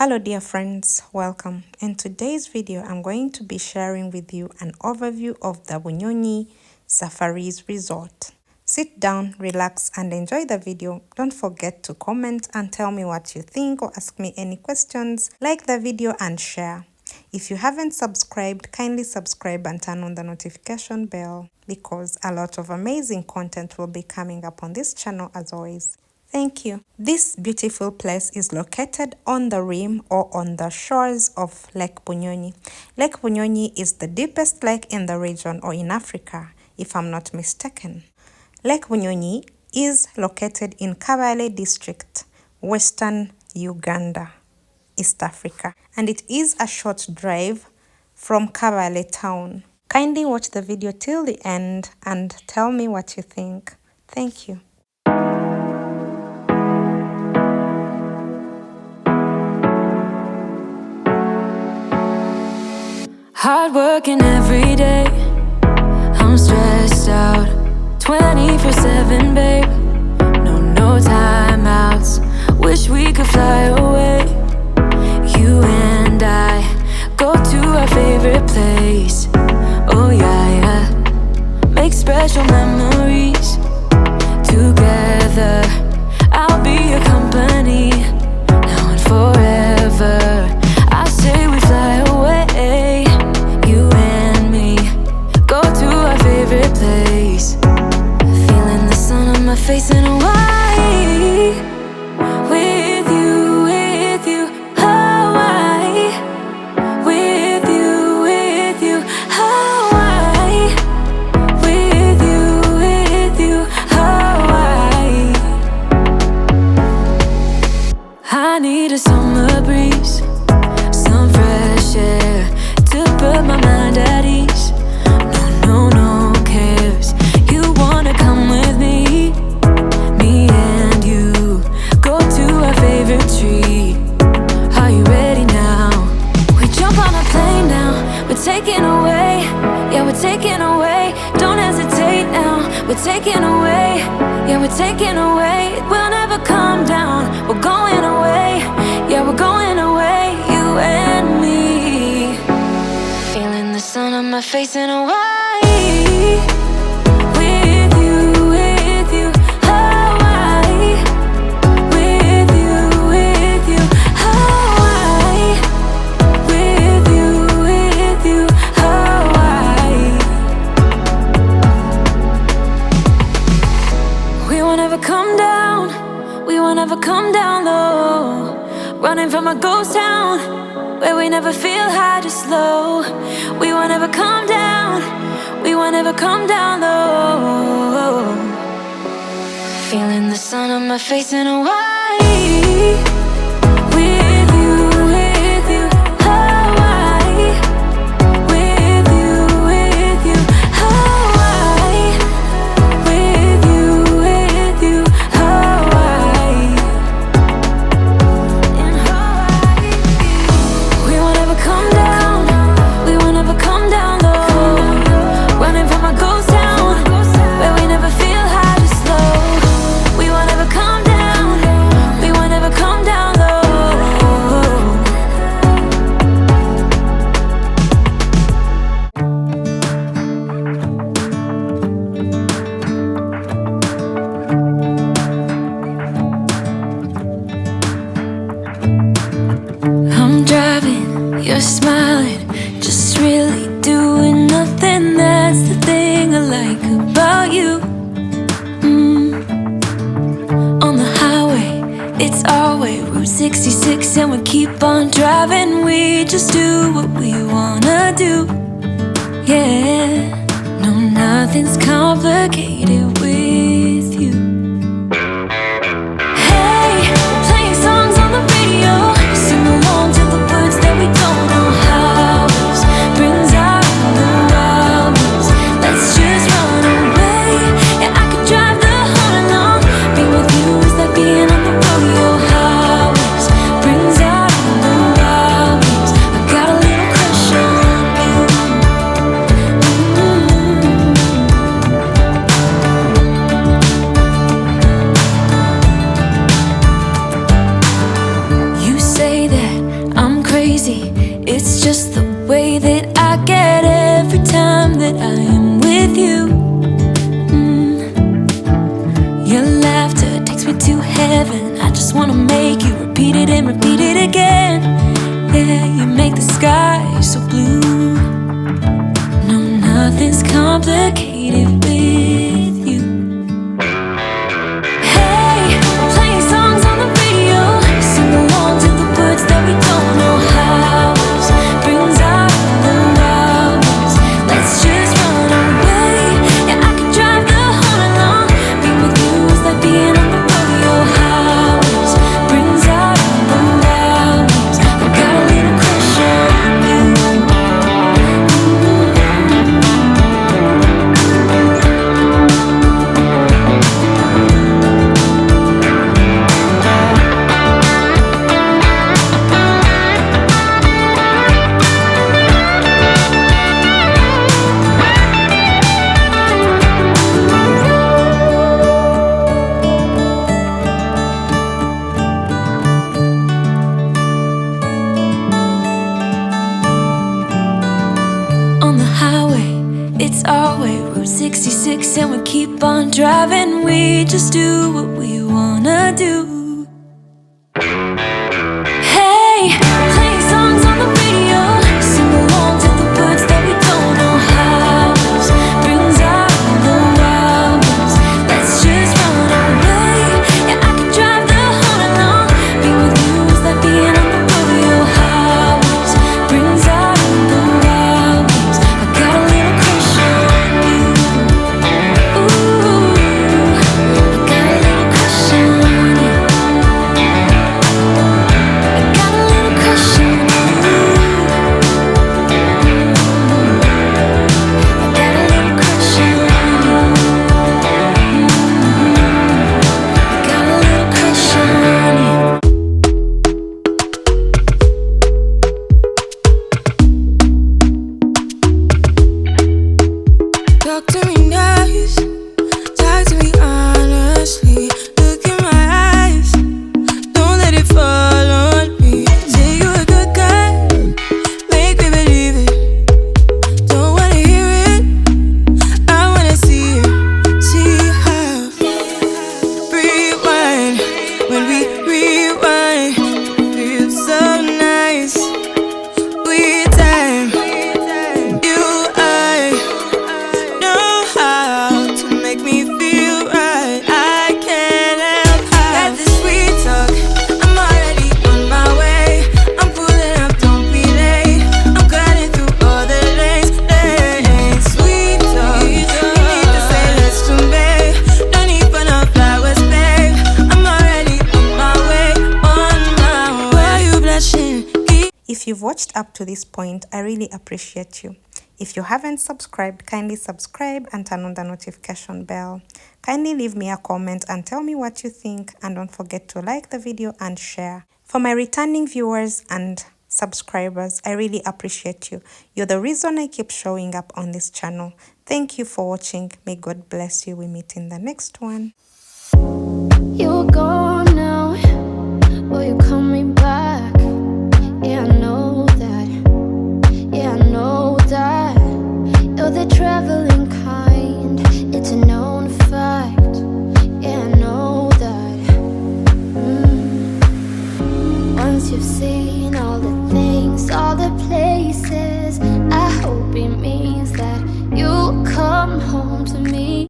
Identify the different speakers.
Speaker 1: Hello dear friends, welcome. In today's video, I'm going to be sharing with you an overview of the Bunyonyi Safaris Resort. Sit down, relax and enjoy the video. Don't forget to comment and tell me what you think or ask me any questions. Like the video and share. If you haven't subscribed, kindly subscribe and turn on the notification bell because a lot of amazing content will be coming up on this channel as always. Thank you. This beautiful place is located on the rim or on the shores of Lake Bunyonyi. Lake Bunyonyi is the deepest lake in the region or in Africa, if I'm not mistaken. Lake Bunyonyi is located in Kabale district, western Uganda, East Africa, and it is a short drive from Kabale town. Kindly watch the video till the end and tell me what you think. Thank you.
Speaker 2: Hard working every day, I'm stressed out 24/7, babe. No timeouts, wish we could fly away. You and I go to our favorite place. Oh yeah, make special memories together. I'll be your company now and forever. I say we fly away, you and me, go to our favorite place. Feeling the sun on my face in Hawaii. With you, Hawaii. With you, Hawaii. With you, Hawaii. I need a summer breeze, some fresh air to put my mind at ease. No cares. You wanna come with me? Me and you go to our favorite tree. Are you ready now? We jump on a plane now. We're taking away. Yeah, we're taking away. Don't hesitate now. We're taking away. Yeah, we're taking away. We'll never come down. We're going away. Yeah, we're going away. You and me. Feeling the sun on my face in Hawaii. With you, Hawaii. With you, Hawaii. With you, Hawaii. We won't ever come down. We won't ever come down low. Running from a ghost town where we never feel high, just low. We won't ever come down. We won't ever come down low. Feeling the sun on my face in Hawaii. With you, Hawaii. With you, Hawaii. With you, Hawaii. In Hawaii. We won't ever come down. We won't ever come down low. Running from a ghost town where we never feel high, just low. We won't ever come down. We won't ever come down low. I'm driving, you're smiling, just really doing nothing. That's the thing I like about you. On the highway, it's our way, Route 66, and we keep on driving. We just do what we wanna do. Yeah, no, nothing's complicated with you. Hey, playing songs on the radio, sing along to the words that we don't know how. Brings out the wildness. Let's just run away. Yeah, I could drive the whole along. Being with you is like being on the rodeo highways. Brings out the wildness. I got a little crush on you. crazy. It's just the way that I get every time that I am with you. Your laughter takes me to heaven. I just wanna make you repeat it and repeat it again. Yeah, you make the sky so blue. No, nothing's complicated with you. Hey, playing songs on the radio, sing along to the words that we don't know how. Brings out the hours. Let's just run away. Yeah, I could drive the whole along. Being with you is like being on the rodeo house. Brings out the hours. I got a little crush on you. On the highway, it's our way, Route 66, and we keep on driving. We just do what we wanna do. Hey, playing songs on the radio, sing along to the words that we don't know how. Brings out the hours. Let's just run away. Yeah, I could drive the whole along. Being with you is like being on the rodeo house. Brings out the hours. I got a little crush on you. Ooh, I got a little crush on you. I got a little crush on you. I got a little crush on you. I got a little crush on you.
Speaker 3: Talk to me nice, talk to me honestly. Look in my eyes, don't let it fall on me. Say you're a good guy, make me believe it. Don't wanna hear it, I wanna see it. See how rewind, when we rewind, feels so nice. We time, you I know how to make me feel right. I can't help how. Got this sweet talk, I'm already on my way. I'm pulling up, don't be late. I'm cutting through all the lanes. Sweet talk, you need to say let's do babe. No need for no flowers, babe. I'm already on my way, on my way. Why you blushing?
Speaker 1: If you've watched up to this point, I really appreciate you. If you haven't subscribed, kindly subscribe and turn on the notification bell. Kindly leave me a comment and tell me what you think, and don't forget to like the video and share. For my returning viewers and subscribers, I really appreciate you. You're the reason I keep showing up on this channel. Thank you for watching. May God bless you. We meet in the next one.
Speaker 2: You're gone now. Will you come